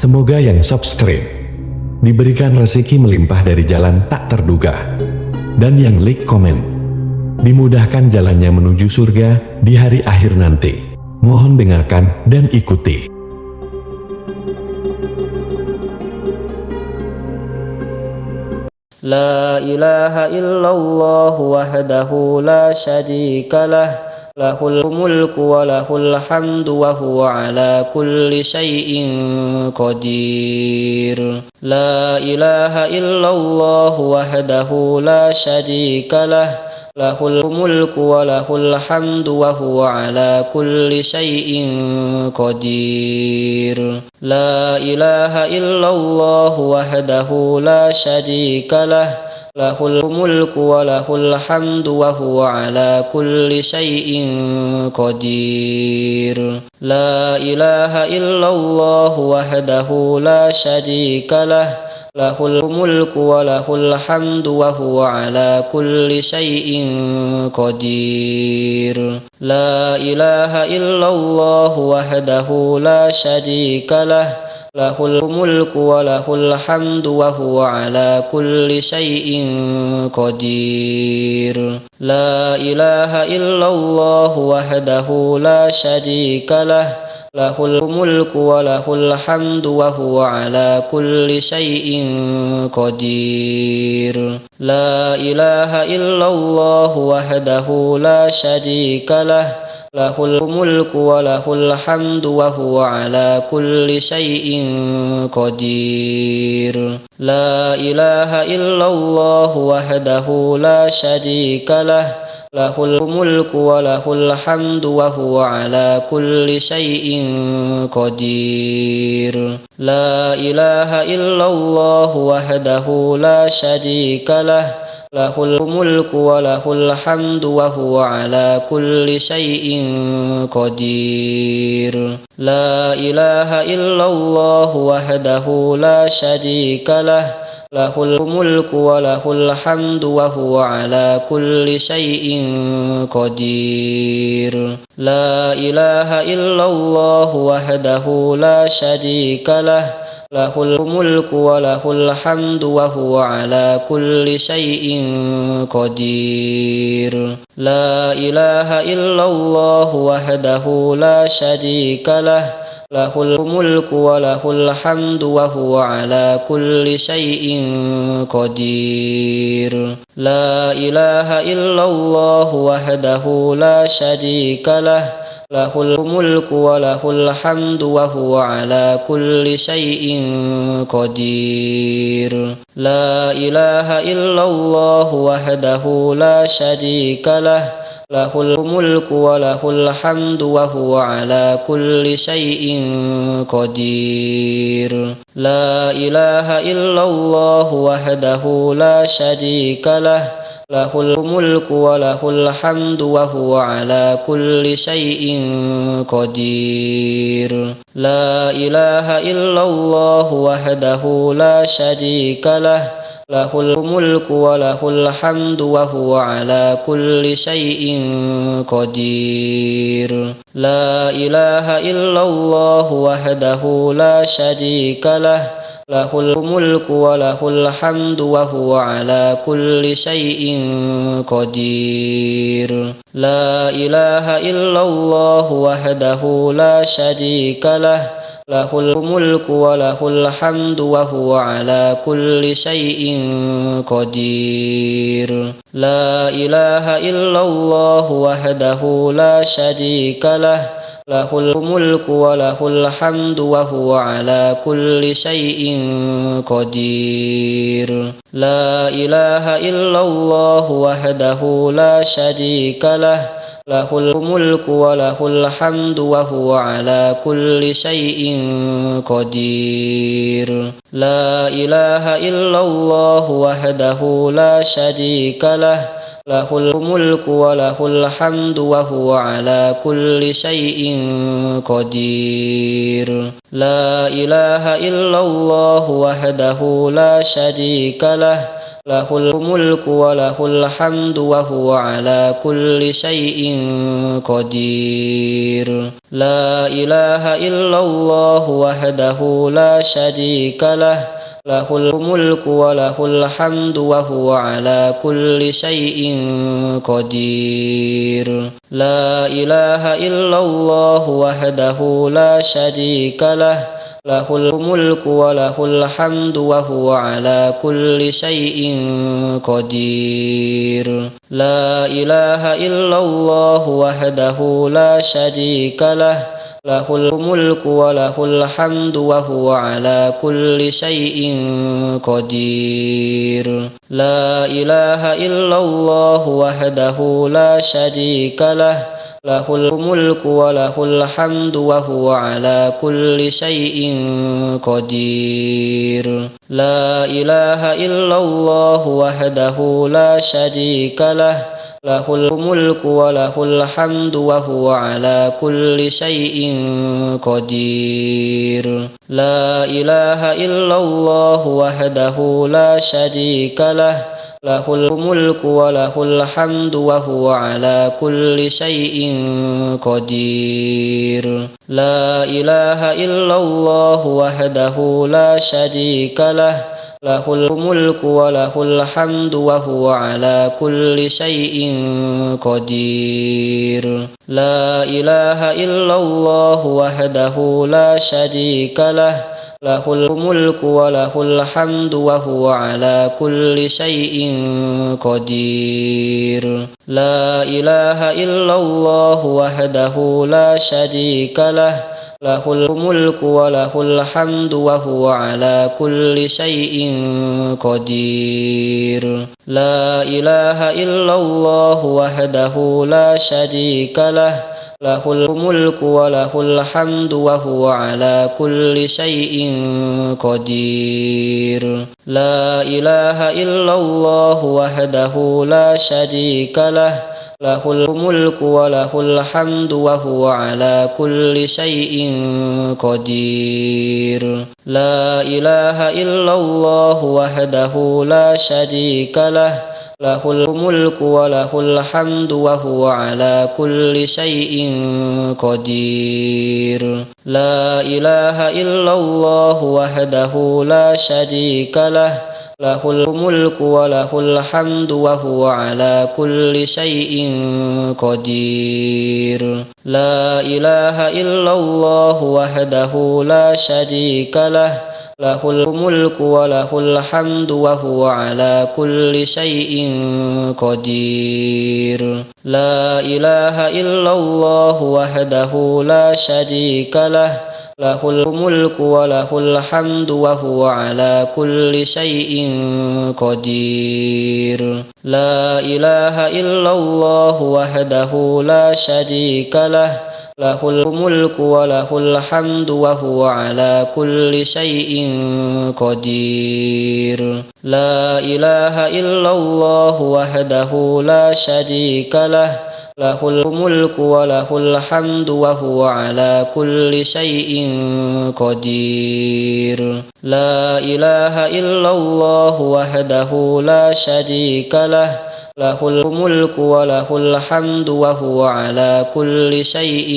Semoga yang subscribe diberikan rezeki melimpah dari jalan tak terduga, dan yang like komen dimudahkan jalannya menuju surga di hari akhir nanti. Mohon dengarkan dan ikuti. La ilaha illallah wahdahu la syarika lah, lahul mulku wa lahul hamdu wa huwa ala kulli syai'in qadir. La ilaha illallah wahdahu la syarika lah, lahul mulku wa lahul hamdu wa huwa ala kulli syai'in qadir. La ilaha illallah wahdahu la syarika lah, lahul mulku wa lahul hamdu wa huwa ala kulli syai'in qadir. La ilaha illallah wahdahu la syarika lah, lahul mulku wa lahul hamdu wa huwa ala kulli syai'in qadir. La ilaha illallah wahdahu la syarika lah, lahul mulku wa lahul hamdu wa huwa ala kulli syai'in qadir. La ilaha illallah wahdahu la syarika lah, lahul mulku wa lahul hamdu wa huwa ala kulli syai'in qadir. La ilaha illallah wahdahu la syarika lah, lahul mulku wa lahul hamdu wa huwa ala kulli syai'in qadir. La ilaha illallah wahdahu la syarika lah, lahul mulku wa lahul hamdu wa huwa ala kulli syai'in qadir. La ilaha illallah wahdahu la syarika lah, lahul mulku wa lahul hamdu wa huwa ala kulli syai'in qadir. La ilaha illallah wahdahu la syarika lah, lahul mulku wa lahul hamdu wa huwa ala kulli syai'in qadir. La ilaha illallah wahdahu la syarika lah, lahul mulku wa lahul hamdu wa huwa ala kulli syai'in qadir. La ilaha illallah wahdahu la syarika lah, lahul mulku wa lahul hamdu wa huwa ala kulli syai'in qadir. La ilaha illallah wahdahu la syarika lah, lahul mulku wa lahul hamdu wa huwa ala kulli syai'in qadir. La ilaha illallah wahdahu la syarika lah, lahul mulku wa lahul hamdu wa huwa ala kulli syai'in qadir. La ilaha illallah wahdahu la syarika lah, lahul mulku wa lahul hamdu wa huwa ala kulli syai'in qadir. La ilaha illallah wahdahu la syarika lah, lahul mulku wa lahul hamdu wa huwa ala kulli syai'in qadir. La ilaha illallah wahdahu la syarika lah, lahul mulku wa lahul hamdu wa huwa ala kulli syai'in qadir. La ilaha illallah wahdahu la syarika lah, lahul mulku wa lahul hamdu wa huwa ala kulli syai'in qadir. La ilaha illallah wahdahu la syarika lah, lahul mulku wa lahul hamdu wa huwa ala kulli syai'in qadir. La ilaha illallah wahdahu la syarika lah, lahul mulku wa lahul hamdu wa huwa ala kulli syai'in qadir. La ilaha illallah wahdahu la syarika lah, lahul mulku wa lahul hamdu wa huwa ala kulli syai'in qadir. La ilaha illallah wahdahu la syarika lah, له الملك وله الحمد وهو على كل شيء قدير. لا إله إلا الله وحده لا شريك له، له الملك وله الحمد وهو على كل شيء قدير. لا إله إلا الله وحده لا شريك له، له الملك وله الحمد وهو على كل شيء قدير. لا إله إلا الله وحده لا شريك له، له الملك وله الحمد وهو على كل شيء قدير. لا إله إلا الله وحده لا شريك له، له الملك وله الحمد وهو على كل شيء قدير. لا إله إلا الله وحده لا شريك له، له الملك وله الحمد وهو على كل شيء قدير. لا إله إلا الله وحده لا شريك له، له الملك وله الحمد وهو على كل شيء قدير. لا إله إلا الله وحده لا شريك له، له الملك وله الحمد وهو على كل شيء قدير. لا إله إلا الله وحده لا شريك له، له الملك وله الحمد وهو على كل شيء قدير. لا إله إلا الله وحده لا شريك له، له الملك وله الحمد وهو على كل شيء قدير. لا إله إلا الله وحده لا شريك له، له الملك وله الحمد وهو على كل شيء قدير. لا إله إلا الله وحده لا شريك له، له الملك وله الحمد وهو على كل شيء قدير. لا إله إلا الله وحده لا شريك له، له الملك وله الحمد وهو على كل شيء قدير. لا إله إلا الله وحده لا شريك له، له الملك وله الحمد وهو على كل شيء قدير. لا إله إلا الله وحده لا شريك له، له الملك وله الحمد وهو على كل شيء قدير. لا إله إلا الله وحده لا شريك له، له الملك وله الحمد وهو على كل شيء قدير. لا إله إلا الله وحده لا شريك له، له الملك وله الحمد وهو على كل شيء قدير. لا إله إلا الله وحده لا شريك له، له الملك وله الحمد وهو على كل شيء قدير. لا إله إلا الله وحده لا شريك له، له الملك وله الحمد وهو على كل شيء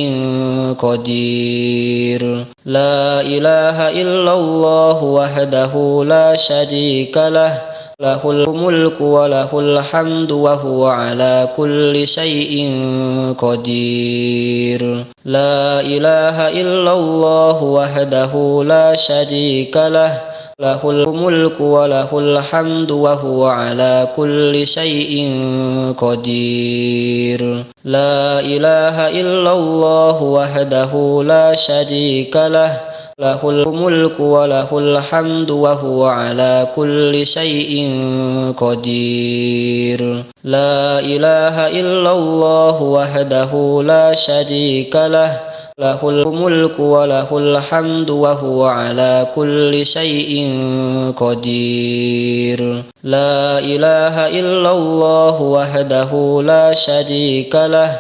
قدير. لا إله إلا الله وحده لا شريك له، له الملك وله الحمد وهو على كل شيء قدير. لا إله إلا الله وحده لا شريك له، له الملك وله الحمد وهو على كل شيء قدير. لا إله إلا الله وحده لا شريك له، له الملك وله الحمد وهو على كل شيء قدير. لا إله إلا الله وحده لا شريك له، له الملك وله الحمد وهو على كل شيء قدير. لا إله إلا الله وحده لا شريك له،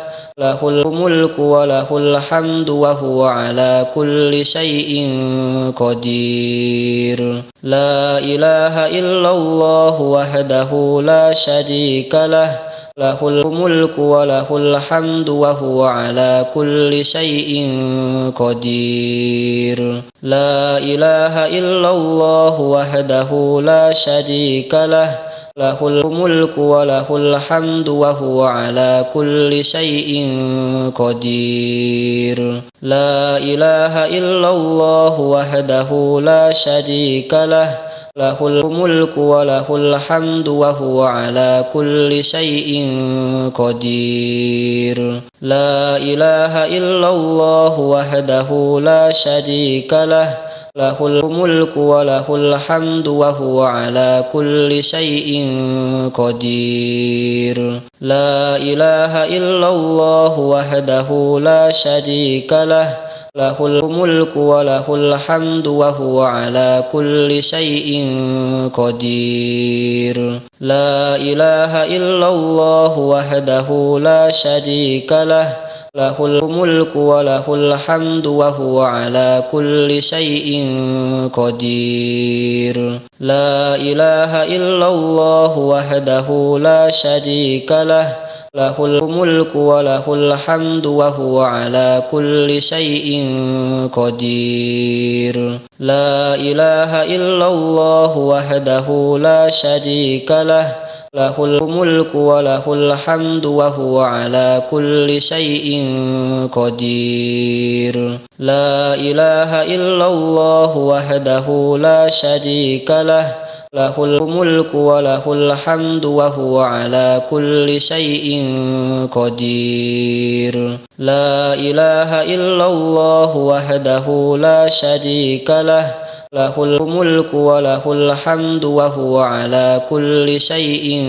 lahul mulku wa lahul hamdu wa huwa ala kulli syai'in qadir. La ilaha illallah wahdahu la syarika lah, lahul mulku wa lahul hamdu wa huwa ala kulli syai'in qadir. La ilaha illallah wahdahu la syarika lah, lahul mulku wa lahul hamdu wa huwa ala kulli syai'in qadir. La ilaha illallah wahdahu la syarika lah, lahul mulku wa lahul hamdu wa huwa ala kulli syai'in qadir. La ilaha illallah wahdahu la syarika lah, lahul mulku wa lahul hamdu wa huwa ala kulli syai'in qadir. La ilaha illallah wahdahu la syarika lah, lahul mulku wa lahul hamdu wa huwa ala kulli syai'in qadir. La ilaha illallah wahdahu la syarika lah, lahul mulku wa lahul hamdu wa huwa ala kulli syai'in qadir. La ilaha illallah wahdahu la syarika lah, lahul mulku wa lahul hamdu wa huwa ala kulli syai'in qadir. La ilaha illallah wahdahu la syarika lah, lahul mulku wa lahul hamdu wa huwa ala kulli syai'in qadir. La ilaha illallah wahdahu la syarika lah, lahul mulku wa lahul hamdu wa huwa ala kulli syai'in qadir. La ilaha illallah wahdahu la syarika lah, lahul mulku wa lahul hamdu wa huwa ala kulli syai'in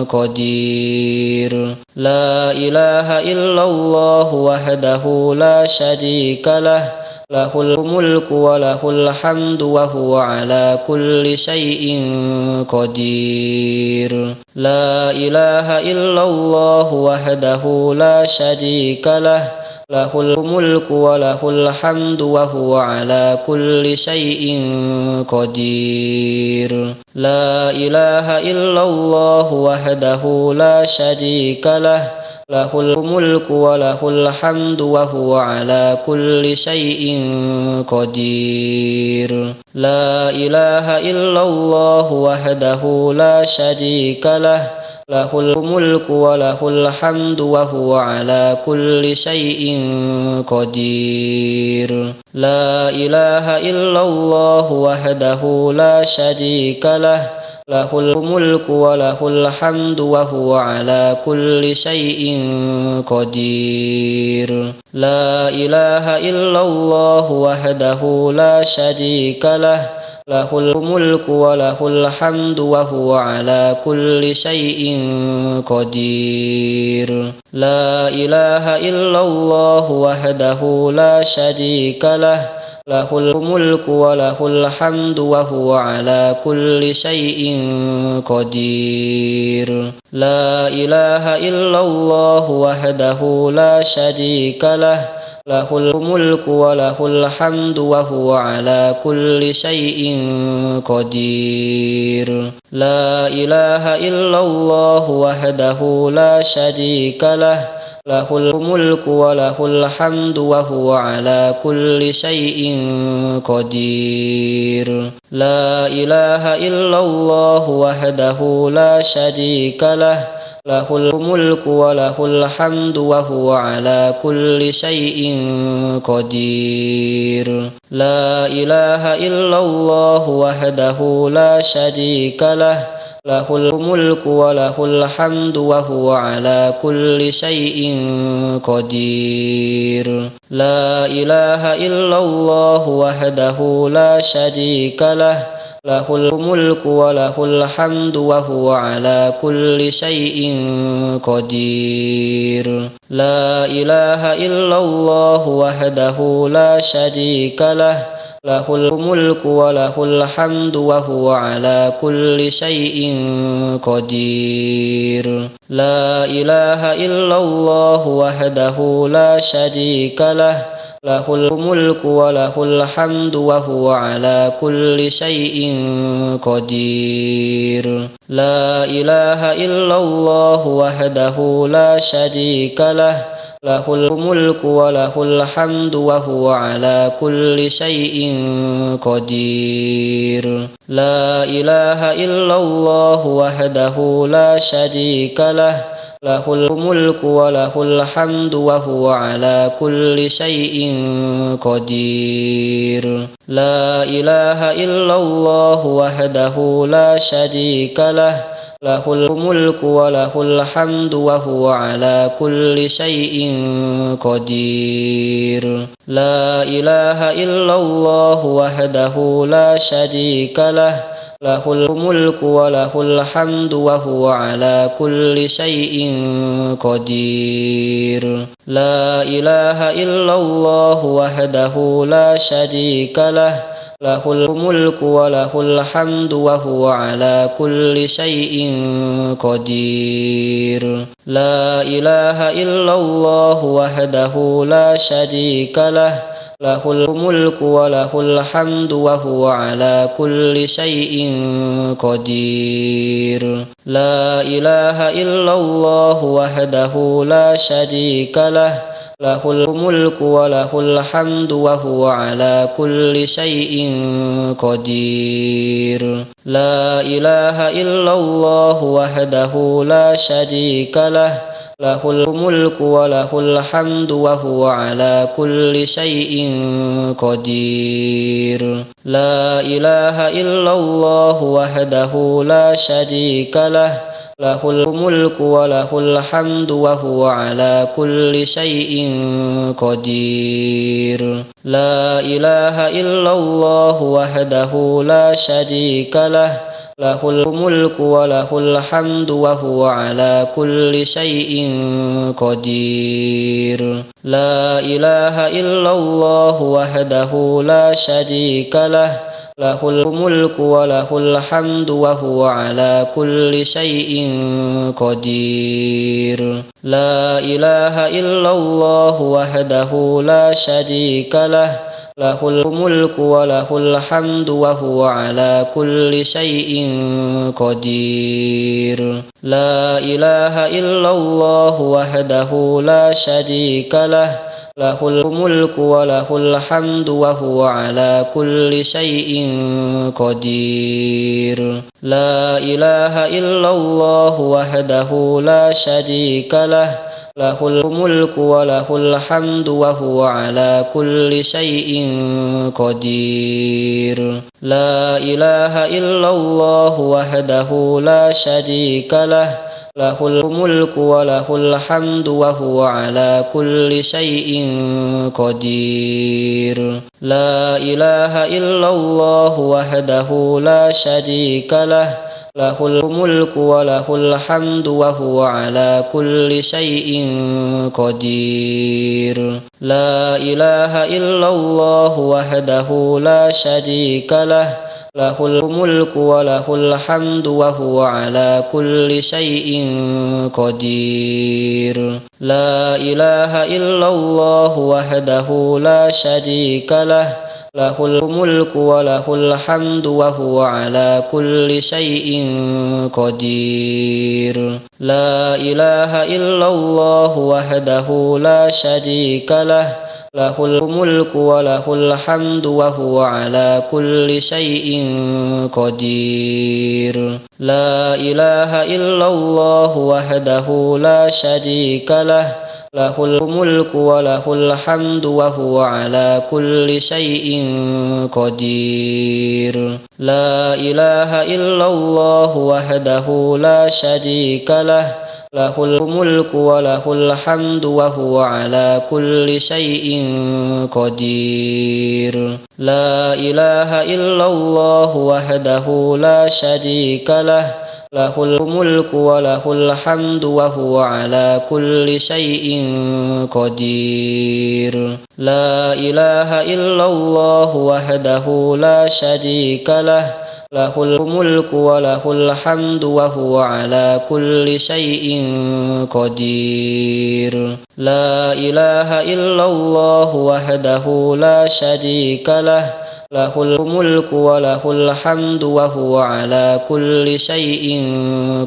qadir. La ilaha illallah wahdahu la syarika lah, lahul mulku wa lahul hamdu wa huwa ala kulli syai'in qadir. La ilaha illallah wahdahu la syarika lah, lahul mulku wa lahul hamdu wa huwa ala kulli syai'in qadir. La ilaha illallah wahdahu la syarika lah, lahul mulku wa lahul hamdu wa huwa ala kulli syai'in qadir. La ilaha illallah wahdahu la syarika lah, lahul mulku wa lahul hamdu wa huwa ala kulli syai'in qadir. La ilaha illallah wahdahu la syarika lah, lahul mulku wa lahul hamdu wa huwa ala kulli syai'in qadir. La ilaha illallah wahdahu la syarika lah, lahul mulku wa lahul hamdu wa huwa ala kulli syai'in qadir. La ilaha illallah wahdahu la syarika lah, lahul mulku wa lahul hamdu wa huwa ala kulli syai'in qadir. La ilaha illallah wahdahu la syarika lah, lahul mulku wa lahul hamdu wa huwa ala kulli syai'in qadir. La ilaha illallah wahdahu la syarika lah, lahul mulku wa lahul hamdu wa huwa ala kulli syai'in qadir. La ilaha illallah wahdahu la syarika lah, lahul mulku wa lahul hamdu wa huwa ala kulli syai'in qadir. La ilaha illallah wahdahu la syarika lah, lahul mulku wa lahul hamdu wa huwa ala kulli syai'in qadir. La ilaha illallah wahdahu la syarika lah, lahul mulku wa lahul hamdu wa huwa ala kulli syai'in qadir. La ilaha illallah wahdahu la syarika lah, lahul mulku wa lahul hamdu wa huwa ala kulli syai'in qadir. La ilaha illallah wahdahu la syarika lah, lahul mulku wa lahul hamdu wa huwa ala kulli syai'in qadir. La ilaha illallah wahdahu la syarika lah, lahul mulku wa lahul hamdu wa huwa ala kulli syai'in qadir. La ilaha illallah wahdahu la syarika lah, lahul mulku wa lahul hamdu wa huwa ala kulli syai'in qadir. La ilaha illallah wahdahu la syarika lah, lahul mulku wa lahul hamdu wa huwa ala kulli syai'in qadir. La ilaha illallah wahdahu la syarika lah, lahul mulku wa lahul hamdu wa huwa ala kulli syai'in qadir. La ilaha illallah wahdahu la syarika lah, lahul mulku wa lahul hamdu wa huwa ala kulli syai'in qadir. La ilaha illallah wahdahu la syarika lah, lahul mulku wa lahul hamdu wa huwa ala kulli syai'in qadir. La ilaha illallah wahdahu la syarika lah, lahul mulku wa lahul hamdu wa huwa ala kulli syai'in qadir. La ilaha illallah wahdahu la syarika lah, lahul mulku wa lahul hamdu wa huwa ala kulli syai'in qadir. La ilaha illallah wahdahu la syarika lah, lahul mulku wa lahul hamdu wa huwa ala kulli syai'in qadir. La ilaha illallah wahdahu la syarika lah, lahul mulku wa lahul hamdu wa huwa ala kulli syai'in qadir. La ilaha illallah wahdahu la syarika lah, lahul mulku wa lahul hamdu wa huwa ala kulli syai'in qadir. La ilaha illallah wahdahu la syarika lah, lahul mulku wa lahul hamdu wa huwa ala kulli syai'in qadir. La ilaha illallah wahdahu la syarika lah, lahul mulku wa lahul hamdu wa huwa ala kulli syai'in qadir. La ilaha illallah wahdahu la syarika lah, lahul mulku wa lahul hamdu wa huwa ala kulli syai'in qadir. La ilaha illallah wahdahu la syarika lah, lahul mulku wa lahul hamdu wa huwa ala kulli syai'in qadir. La ilaha illallah wahdahu la syarika lah, lahul mulku wa lahul hamdu wa huwa ala kulli syai'in qadir. La ilaha illallah wahdahu la syarika lah, lahul mulku wa lahul hamdu wa huwa ala kulli syai'in qadir. La ilaha illallah wahdahu la syarika lah, lahul mulku wa lahul hamdu wa huwa ala kulli syai'in qadir. La ilaha illallah wahdahu la syarika lah, lahul mulku wa lahul hamdu wa huwa ala kulli syai'in qadir. La ilaha illallah wahdahu la syarika lah, lahul mulku wa lahul hamdu wa huwa ala kulli syai'in qadir. La ilaha illallah wahdahu la syarika lah, lahul mulku wa lahul hamdu wa huwa ala kulli syai'in qadir. La ilaha illallah wahdahu la syarika lah, له الملك وله الحمد وهو على كل شيء قدير. لا إله إلا الله وحده لا شريك له، له الملك وله الحمد وهو على كل شيء قدير. لا إله إلا الله وحده لا شريك له، له الملك وله الحمد وهو على كل شيء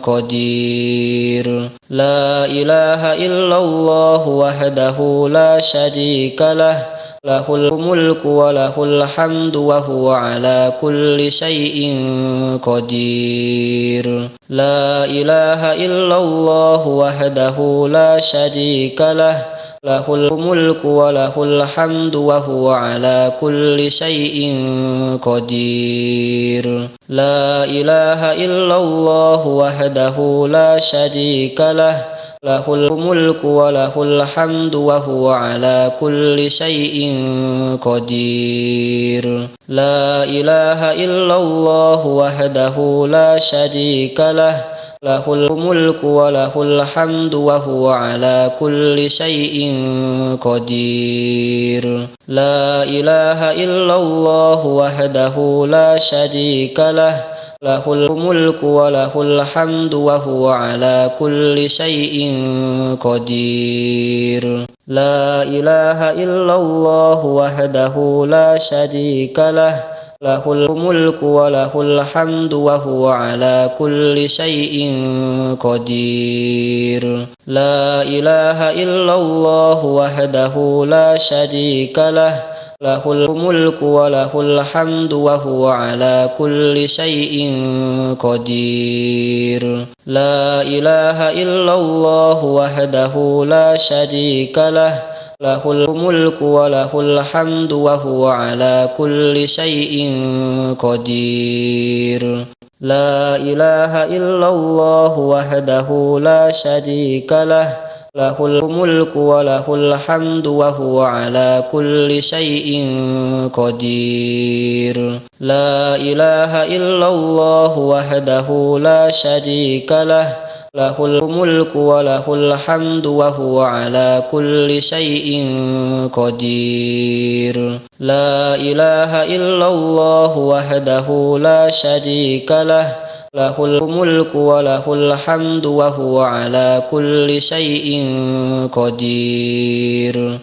قدير. لا إله إلا الله وحده لا شريك له، له الملك وله الحمد وهو على كل شيء قدير. لا إله إلا الله وحده لا شريك له، له الملك وله الحمد وهو على كل شيء قدير. لا إله إلا الله وحده لا شريك له، له الملك وله الحمد وهو على كل شيء قدير. لا إله إلا الله وحده لا شريك له، له الملك وله الحمد وهو على كل شيء قدير. لا إله إلا الله وحده لا شريك له، له الملك وله الحمد وهو على كل شيء قدير. لا إله إلا الله وحده لا شريك له، له الملك وله الحمد وهو على كل شيء قدير. لا إله إلا الله وحده لا شريك له، له الملك وله الحمد وهو على كل شيء قدير. لا إله إلا الله وحده لا شريك له، له الملك وله الحمد وهو على كل شيء قدير. لا إله إلا الله وحده لا شريك له، له الملك وله الحمد وهو على كل شيء قدير. لا إله إلا الله وحده لا شريك له، له الملك وله الحمد وهو على كل شيء قدير. لا إله إلا الله وحده لا شريك له، له الملك وله الحمد وهو على كل شيء قدير.